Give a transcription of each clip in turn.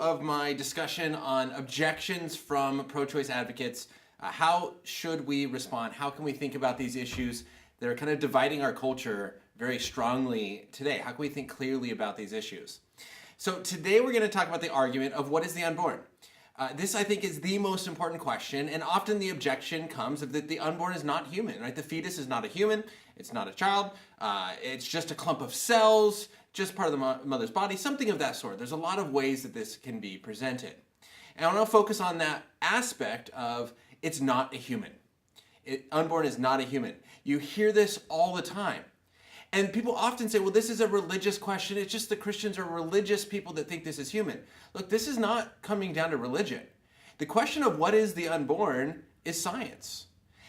of my discussion on objections from pro-choice advocates. How should we respond? How can we think about these issues that are kind of dividing our culture very strongly today? How can we think clearly about these issues? So today we're going to talk about the argument of what is the unborn. This, I think, is the most important question, and often the objection comes that the unborn is not human, right? The fetus is not a human, it's not a child, it's just a clump of cells, just part of the mother's body, something of that sort. There's a lot of ways that this can be presented. And I want to focus on that aspect of it's not a human. Unborn is not a human. You hear this all the time. And people often say, well, this is a religious question. It's just the Christians are religious people that think this is human. Look, this is not coming down to religion. The question of what is the unborn is science.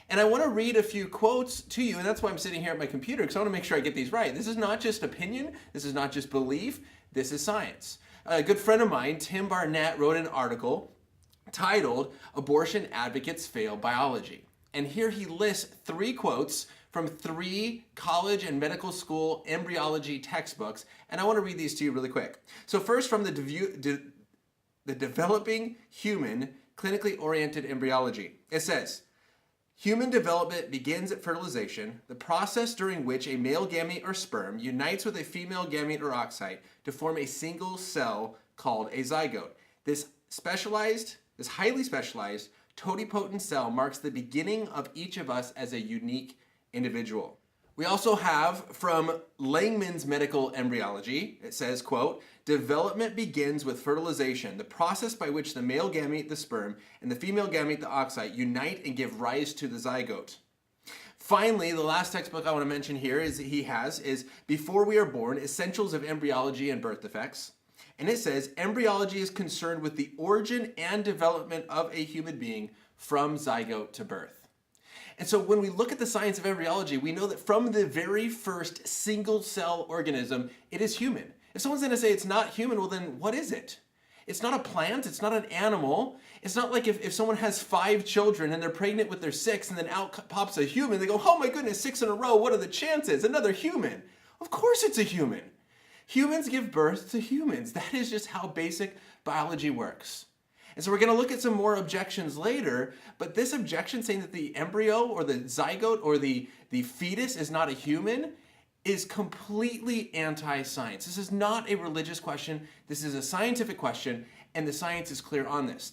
And I want to read a few quotes to you, and that's why I'm sitting here at my computer, because I want to make sure I get these right. This is not just opinion. This is not just belief. This is science. A good friend of mine, Tim Barnett, wrote an article titled, "Abortion Advocates Fail Biology." And here he lists 3 quotes from 3 college and medical school embryology textbooks, and I want to read these to you really quick. So first, from the Developing Human Clinically Oriented Embryology. It says, human development begins at fertilization, the process during which a male gamete or sperm unites with a female gamete or oocyte to form a single cell called a zygote. This highly specialized, totipotent cell marks the beginning of each of us as a unique individual. We also have from Langman's Medical Embryology, it says, quote, development begins with fertilization, the process by which the male gamete, the sperm, and the female gamete, the oocyte, unite and give rise to the zygote. Finally, the last textbook I want to mention here is Before We Are Born, Essentials of Embryology and Birth Defects. And it says, embryology is concerned with the origin and development of a human being from zygote to birth. And so when we look at the science of embryology, we know that from the very first single-cell organism, it is human. If someone's going to say it's not human, well then what is it? It's not a plant, it's not an animal. It's not like if someone has 5 children and they're pregnant with their 6th and then out pops a human, they go, oh my goodness, 6 in a row, what are the chances? Another human. Of course it's a human. Humans give birth to humans. That is just how basic biology works. And so we're going to look at some more objections later, but this objection saying that the embryo or the zygote or the fetus is not a human is completely anti-science. This is not a religious question. This is a scientific question, and the science is clear on this.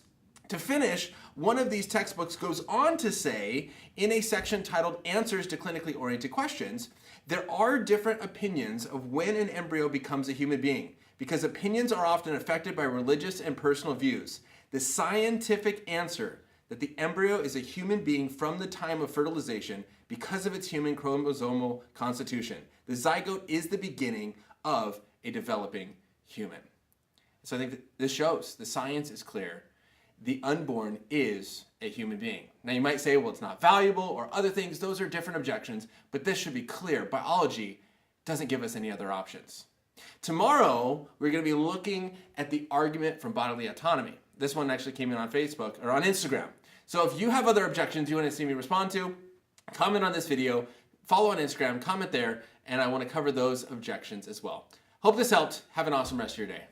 To finish, one of these textbooks goes on to say, in a section titled Answers to Clinically Oriented Questions, there are different opinions of when an embryo becomes a human being, because opinions are often affected by religious and personal views. The scientific answer that the embryo is a human being from the time of fertilization because of its human chromosomal constitution. The zygote is the beginning of a developing human. So I think that this shows the science is clear. The unborn is a human being. Now you might say, well, it's not valuable or other things. Those are different objections, but this should be clear. Biology doesn't give us any other options. Tomorrow, we're going to be looking at the argument from bodily autonomy. This one actually came in on Facebook or on Instagram. So if you have other objections you want to see me respond to, comment on this video, follow on Instagram, comment there, and I want to cover those objections as well. Hope this helped. Have an awesome rest of your day.